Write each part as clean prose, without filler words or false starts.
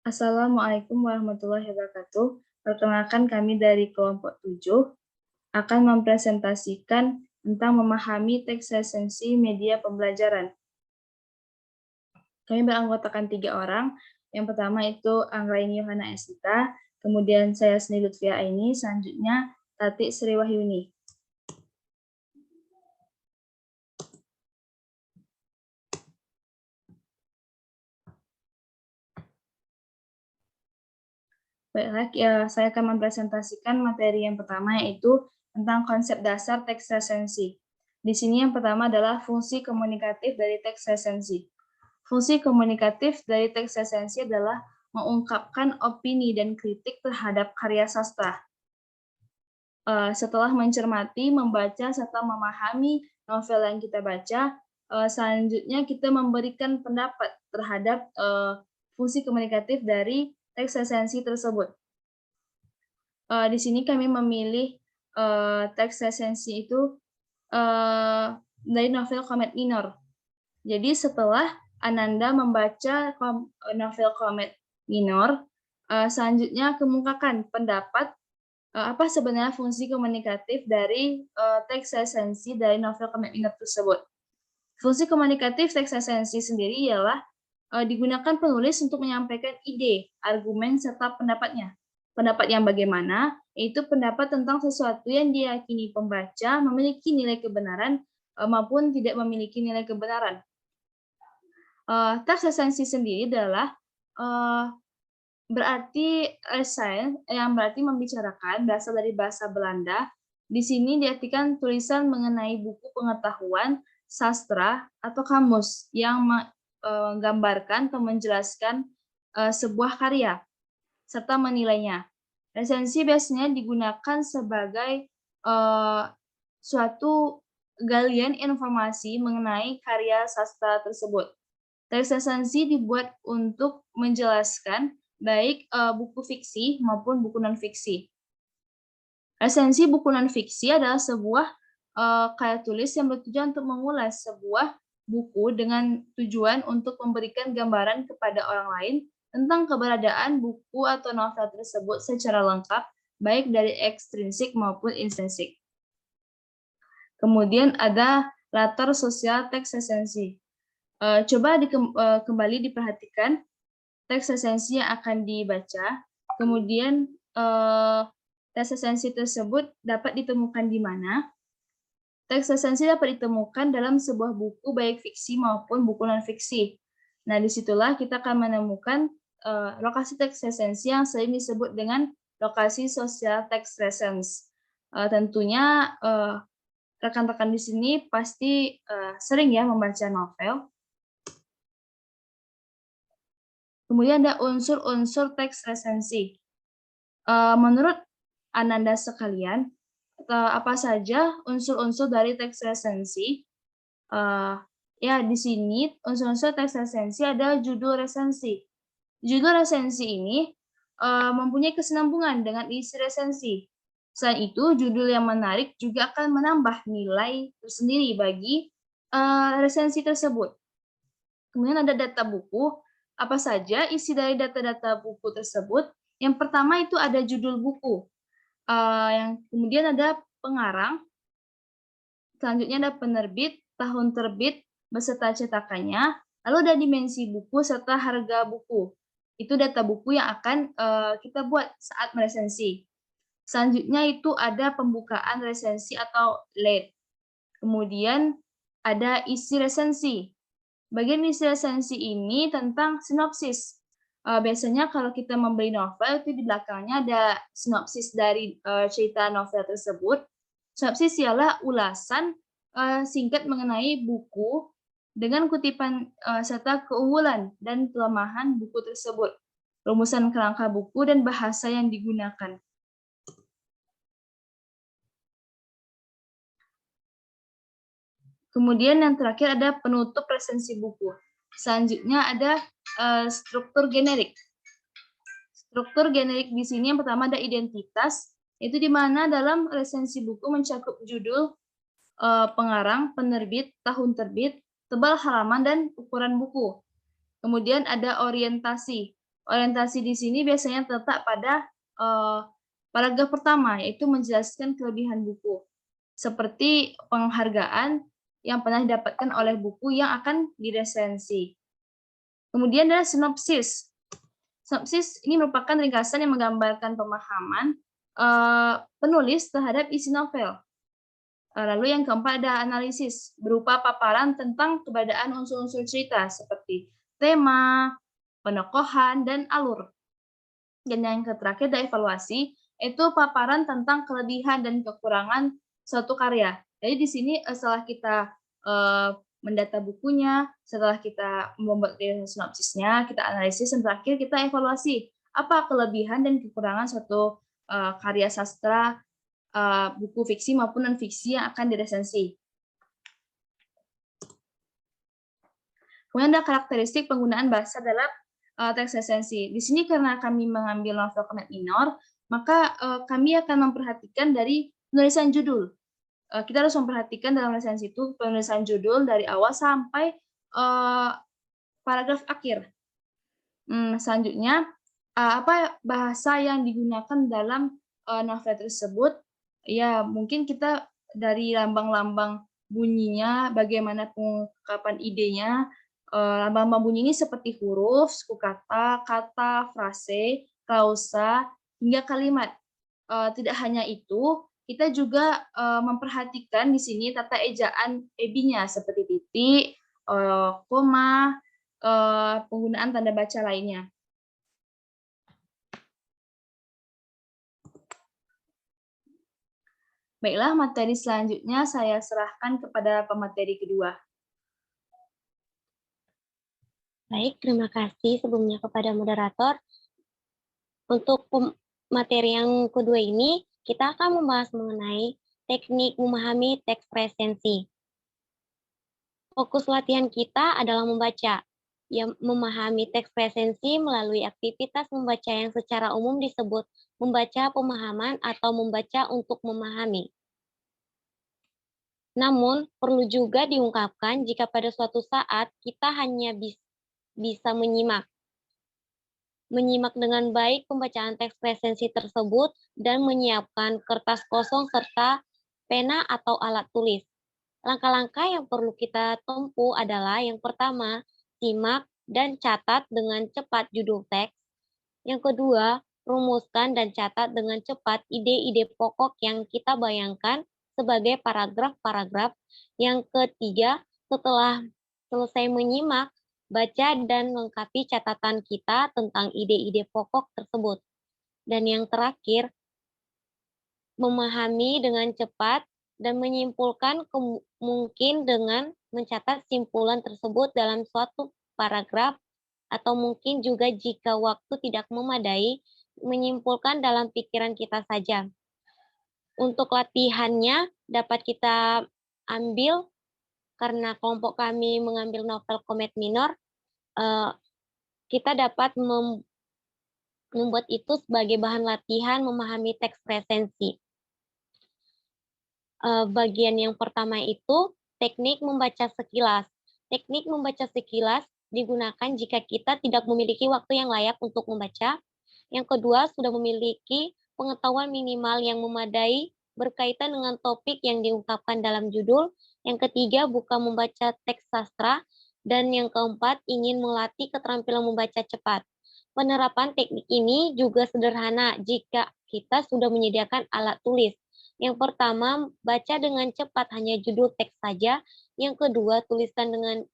Assalamualaikum warahmatullahi wabarakatuh. Perkenalkan kami dari kelompok 7 akan mempresentasikan tentang memahami teks resensi media pembelajaran. Kami beranggotakan 3 orang. Yang pertama itu Anggraini Yohana Esita, kemudian saya sendiri Lutfia Aini, selanjutnya Tati Sri Wahyuni. Baiklah, saya akan mempresentasikan materi yang pertama, yaitu tentang konsep dasar teks resensi. Di sini yang pertama adalah fungsi komunikatif dari teks resensi. Fungsi komunikatif dari teks resensi adalah mengungkapkan opini dan kritik terhadap karya sastra. Setelah mencermati, membaca, serta memahami novel yang kita baca, selanjutnya kita memberikan pendapat terhadap fungsi komunikatif dari teks resensi tersebut. Di sini kami memilih teks resensi itu dari novel Komet Minor. Jadi setelah Ananda membaca novel Komet Minor, selanjutnya kemukakan pendapat apa sebenarnya fungsi komunikatif dari teks resensi dari novel Komet Minor tersebut. Fungsi komunikatif teks resensi sendiri ialah digunakan penulis untuk menyampaikan ide, argumen, serta pendapatnya. Pendapat yang bagaimana, yaitu pendapat tentang sesuatu yang diyakini pembaca memiliki nilai kebenaran maupun tidak memiliki nilai kebenaran. Teks resensi sendiri adalah berarti essay yang berarti membicarakan, berasal dari bahasa Belanda. Di sini diartikan tulisan mengenai buku pengetahuan, sastra, atau kamus yang menggambarkan atau menjelaskan sebuah karya serta menilainya. Resensi biasanya digunakan sebagai suatu galian informasi mengenai karya sastra tersebut. Teks resensi dibuat untuk menjelaskan baik buku fiksi maupun buku non-fiksi. Resensi buku non-fiksi adalah sebuah karya tulis yang bertujuan untuk mengulas sebuah buku dengan tujuan untuk memberikan gambaran kepada orang lain tentang keberadaan buku atau novel tersebut secara lengkap, baik dari ekstrinsik maupun intrinsik. Kemudian ada latar sosial teks resensi. Coba kembali diperhatikan teks resensi yang akan dibaca, kemudian teks resensi tersebut dapat ditemukan di mana. Teks resensi dapat ditemukan dalam sebuah buku baik fiksi maupun buku non-fiksi. Nah, disitulah kita akan menemukan lokasi teks resensi yang sering disebut dengan lokasi sosial teks resensi. Tentunya rekan-rekan di sini pasti sering ya membaca novel. Kemudian ada unsur-unsur teks resensi. Menurut Ananda sekalian, apa saja unsur-unsur dari teks resensi? Ya, di sini unsur-unsur teks resensi ada judul resensi. Judul resensi ini mempunyai kesinambungan dengan isi resensi. Selain itu, judul yang menarik juga akan menambah nilai tersendiri bagi resensi tersebut. Kemudian ada data buku. Apa saja isi dari data-data buku tersebut? Yang pertama itu ada judul buku. Yang kemudian ada pengarang. Selanjutnya ada penerbit, tahun terbit, beserta cetakannya. Lalu ada dimensi buku serta harga buku. Itu data buku yang akan kita buat saat meresensi. Selanjutnya itu ada pembukaan resensi atau lead. Kemudian ada isi resensi. Bagian isi resensi ini tentang sinopsis. Biasanya kalau kita membeli novel, itu di belakangnya ada sinopsis dari cerita novel tersebut. Sinopsis ialah ulasan singkat mengenai buku dengan kutipan serta keunggulan dan kelemahan buku tersebut, rumusan kerangka buku, dan bahasa yang digunakan. Kemudian yang terakhir ada penutup resensi buku. Selanjutnya ada struktur generik. Struktur generik di sini yang pertama ada identitas, itu di mana dalam resensi buku mencakup judul, pengarang, penerbit, tahun terbit, tebal halaman, dan ukuran buku. Kemudian ada orientasi. Orientasi di sini biasanya terletak pada paragraf pertama, yaitu menjelaskan kelebihan buku, seperti penghargaan yang pernah didapatkan oleh buku yang akan diresensi. Kemudian ada sinopsis. Sinopsis ini merupakan ringkasan yang menggambarkan pemahaman penulis terhadap isi novel. Lalu yang keempat ada analisis, berupa paparan tentang keberadaan unsur-unsur cerita seperti tema, penokohan, dan alur. Dan yang terakhir ada evaluasi, itu paparan tentang kelebihan dan kekurangan suatu karya. Jadi di sini setelah kita mendata bukunya, setelah kita membuat sinopsisnya, kita analisis, dan terakhir kita evaluasi apa kelebihan dan kekurangan suatu karya sastra, buku fiksi maupun non-fiksi yang akan diresensi. Kemudian ada karakteristik penggunaan bahasa dalam teks resensi. Di sini karena kami mengambil novel komet minor, maka kami akan memperhatikan dari penulisan judul. Kita harus memperhatikan dalam resensi itu penulisan judul dari awal sampai paragraf akhir. Selanjutnya, apa bahasa yang digunakan dalam novel tersebut? Ya, mungkin kita dari lambang-lambang bunyinya, bagaimana pengungkapan idenya. Lambang-lambang bunyi ini seperti huruf, suku kata, kata, frase, klausa, hingga kalimat. Tidak hanya itu, kita juga memperhatikan di sini tata ejaan EB-nya seperti titik, koma, penggunaan tanda baca lainnya. Baiklah, materi selanjutnya saya serahkan kepada pemateri kedua. Baik, terima kasih sebelumnya kepada moderator. Untuk materi yang kedua ini, kita akan membahas mengenai teknik memahami teks resensi. Fokus latihan kita adalah membaca, yang memahami teks resensi melalui aktivitas membaca yang secara umum disebut membaca pemahaman atau membaca untuk memahami. Namun, perlu juga diungkapkan jika pada suatu saat kita hanya bisa menyimak dengan baik pembacaan teks resensi tersebut dan menyiapkan kertas kosong serta pena atau alat tulis. Langkah-langkah yang perlu kita tempuh adalah yang pertama, simak dan catat dengan cepat judul teks. Yang kedua, rumuskan dan catat dengan cepat ide-ide pokok yang kita bayangkan sebagai paragraf-paragraf. Yang ketiga, setelah selesai menyimak, baca dan lengkapi catatan kita tentang ide-ide pokok tersebut. Dan yang terakhir, memahami dengan cepat dan menyimpulkan mungkin dengan mencatat simpulan tersebut dalam suatu paragraf, atau mungkin juga jika waktu tidak memadai, menyimpulkan dalam pikiran kita saja. Untuk latihannya dapat kita ambil, karena kelompok kami mengambil novel komet minor, kita dapat membuat itu sebagai bahan latihan memahami teks resensi. Bagian yang pertama itu teknik membaca sekilas. Teknik membaca sekilas digunakan jika kita tidak memiliki waktu yang layak untuk membaca. Yang kedua, sudah memiliki pengetahuan minimal yang memadai berkaitan dengan topik yang diungkapkan dalam judul. Yang ketiga, bukan membaca teks sastra. Dan yang keempat, ingin melatih keterampilan membaca cepat. Penerapan teknik ini juga sederhana jika kita sudah menyediakan alat tulis. Yang pertama, baca dengan cepat hanya judul teks saja. Yang kedua, tuliskan dengan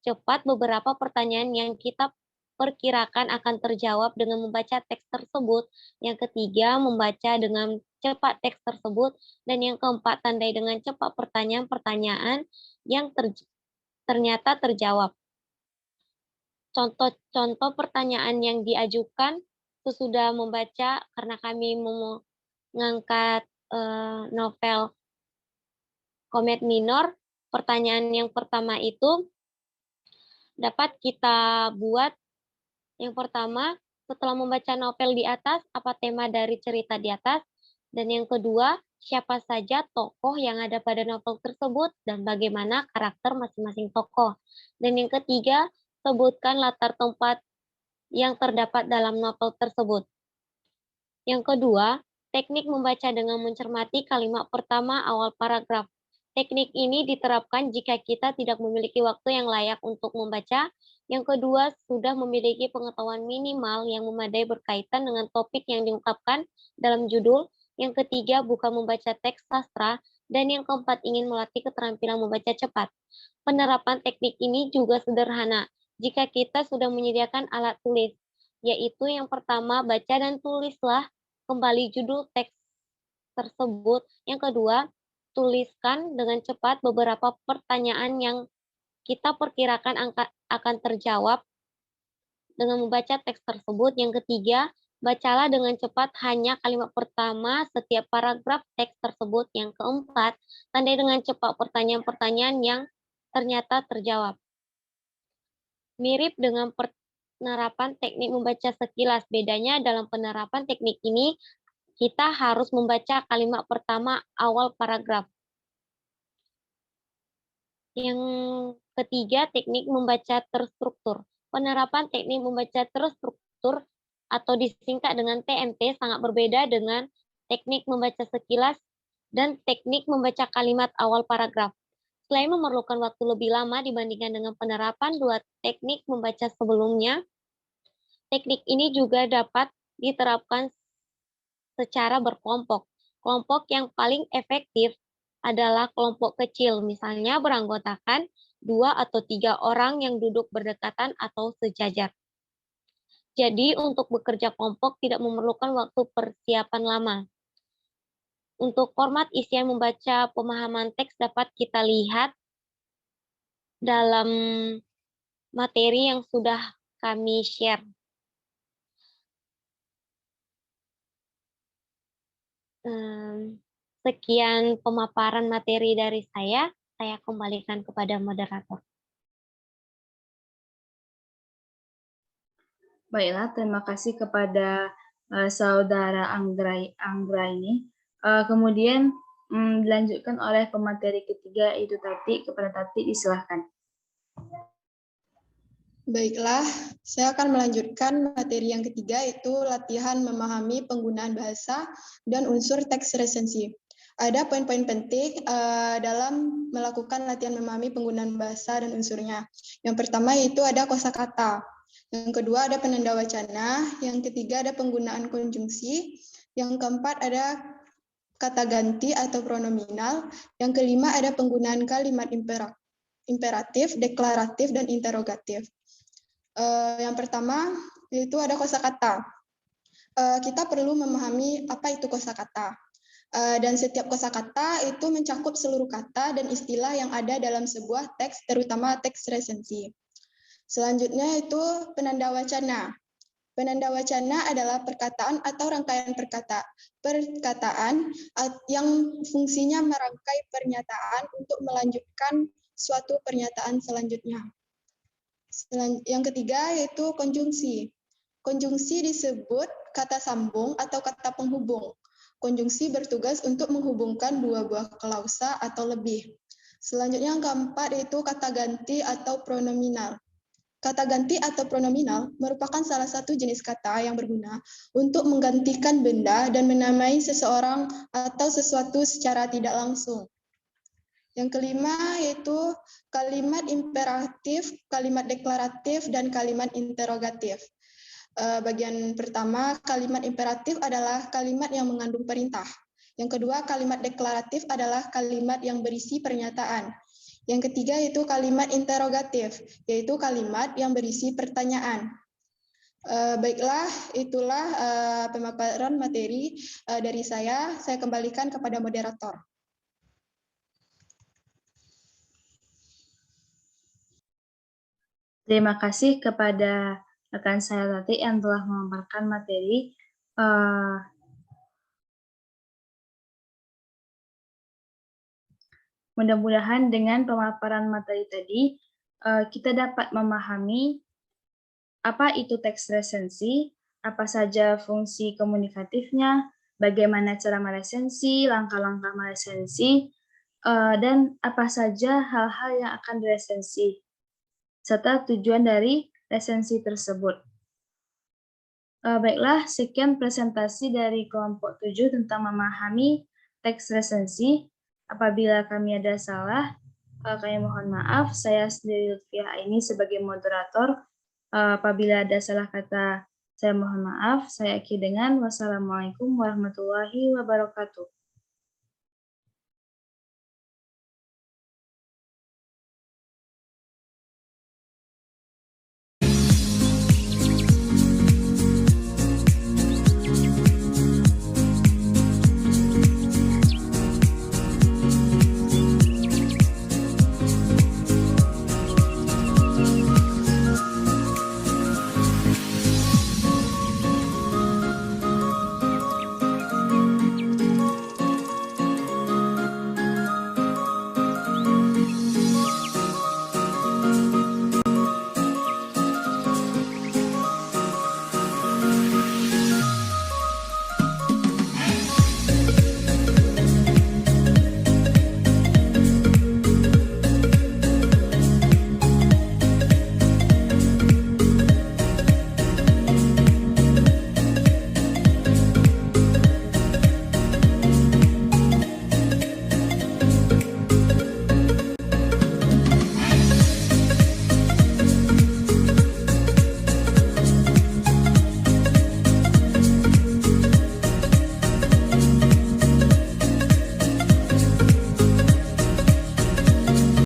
cepat beberapa pertanyaan yang kita perkirakan akan terjawab dengan membaca teks tersebut. Yang ketiga, membaca dengan cepat teks tersebut. Dan yang keempat, tandai dengan cepat pertanyaan-pertanyaan yang ternyata terjawab. Contoh-contoh pertanyaan yang diajukan sesudah membaca, karena kami mengangkat novel komet minor. Pertanyaan yang pertama itu dapat kita buat. Yang pertama, setelah membaca novel di atas, apa tema dari cerita di atas? Dan yang kedua, siapa saja tokoh yang ada pada novel tersebut dan bagaimana karakter masing-masing tokoh. Dan yang ketiga, sebutkan latar tempat yang terdapat dalam novel tersebut. Yang kedua, teknik membaca dengan mencermati kalimat pertama awal paragraf. Teknik ini diterapkan jika kita tidak memiliki waktu yang layak untuk membaca. Yang kedua, sudah memiliki pengetahuan minimal yang memadai berkaitan dengan topik yang diungkapkan dalam judul. Yang ketiga, bukan membaca teks sastra. Dan yang keempat, ingin melatih keterampilan membaca cepat. Penerapan teknik ini juga sederhana jika kita sudah menyediakan alat tulis, yaitu yang pertama, baca dan tulislah kembali judul teks tersebut. Yang kedua, tuliskan dengan cepat beberapa pertanyaan yang kita perkirakan akan terjawab dengan membaca teks tersebut. Yang ketiga, bacalah dengan cepat hanya kalimat pertama setiap paragraf teks tersebut. Yang keempat, tandai dengan cepat pertanyaan-pertanyaan yang ternyata terjawab. Mirip dengan penerapan teknik membaca sekilas, bedanya dalam penerapan teknik ini, kita harus membaca kalimat pertama awal paragraf. Yang ketiga, teknik membaca terstruktur. Penerapan teknik membaca terstruktur atau disingkat dengan TMT sangat berbeda dengan teknik membaca sekilas dan teknik membaca kalimat awal paragraf. Selain memerlukan waktu lebih lama dibandingkan dengan penerapan dua teknik membaca sebelumnya, teknik ini juga dapat diterapkan secara berkelompok. Kelompok yang paling efektif adalah kelompok kecil, misalnya beranggotakan 2 atau 3 orang yang duduk berdekatan atau sejajar. Jadi, untuk bekerja kelompok tidak memerlukan waktu persiapan lama. Untuk format isian membaca pemahaman teks dapat kita lihat dalam materi yang sudah kami share. Sekian pemaparan materi dari saya kembalikan kepada moderator. Baiklah, terima kasih kepada Saudara Anggra ini. Kemudian dilanjutkan oleh pemateri ketiga, yaitu Tati. Kepada Tati, disilahkan. Baiklah, saya akan melanjutkan materi yang ketiga, yaitu latihan memahami penggunaan bahasa dan unsur teks resensi. Ada poin-poin penting dalam melakukan latihan memahami penggunaan bahasa dan unsurnya. Yang pertama yaitu ada kosakata. Yang kedua ada penanda wacana. Yang ketiga ada penggunaan konjungsi. Yang keempat ada kata ganti atau pronominal. Yang kelima ada penggunaan kalimat imperatif, deklaratif, dan interogatif. Yang pertama yaitu ada kosakata. Kita perlu memahami apa itu kosakata. Dan setiap kosakata itu mencakup seluruh kata dan istilah yang ada dalam sebuah teks, terutama teks resensi. Selanjutnya itu penanda wacana. Penanda wacana adalah perkataan atau rangkaian perkataan yang fungsinya merangkai pernyataan untuk melanjutkan suatu pernyataan selanjutnya. Yang ketiga yaitu konjungsi. Konjungsi disebut kata sambung atau kata penghubung. Konjungsi bertugas untuk menghubungkan dua buah klausa atau lebih. Selanjutnya yang keempat yaitu kata ganti atau pronominal. Kata ganti atau pronominal merupakan salah satu jenis kata yang berguna untuk menggantikan benda dan menamai seseorang atau sesuatu secara tidak langsung. Yang kelima yaitu kalimat imperatif, kalimat deklaratif, dan kalimat interogatif. Bagian pertama, kalimat imperatif adalah kalimat yang mengandung perintah. Yang kedua, kalimat deklaratif adalah kalimat yang berisi pernyataan. Yang ketiga yaitu kalimat interogatif, yaitu kalimat yang berisi pertanyaan. Baiklah, itulah pemaparan materi dari saya. Saya kembalikan kepada moderator. Terima kasih kepada rekan saya Tati yang telah memaparkan materi. Mudah-mudahan dengan pemaparan materi tadi, kita dapat memahami apa itu teks resensi, apa saja fungsi komunikatifnya, bagaimana cara meresensi, langkah-langkah meresensi, dan apa saja hal-hal yang akan diresensi, serta tujuan dari resensi tersebut. Baiklah, sekian presentasi dari kelompok 7 tentang memahami teks resensi. Apabila kami ada salah, kami mohon maaf. Saya sendiri Lutfiah ini sebagai moderator. Apabila ada salah kata, saya mohon maaf. Saya akhiri dengan wassalamualaikum warahmatullahi wabarakatuh.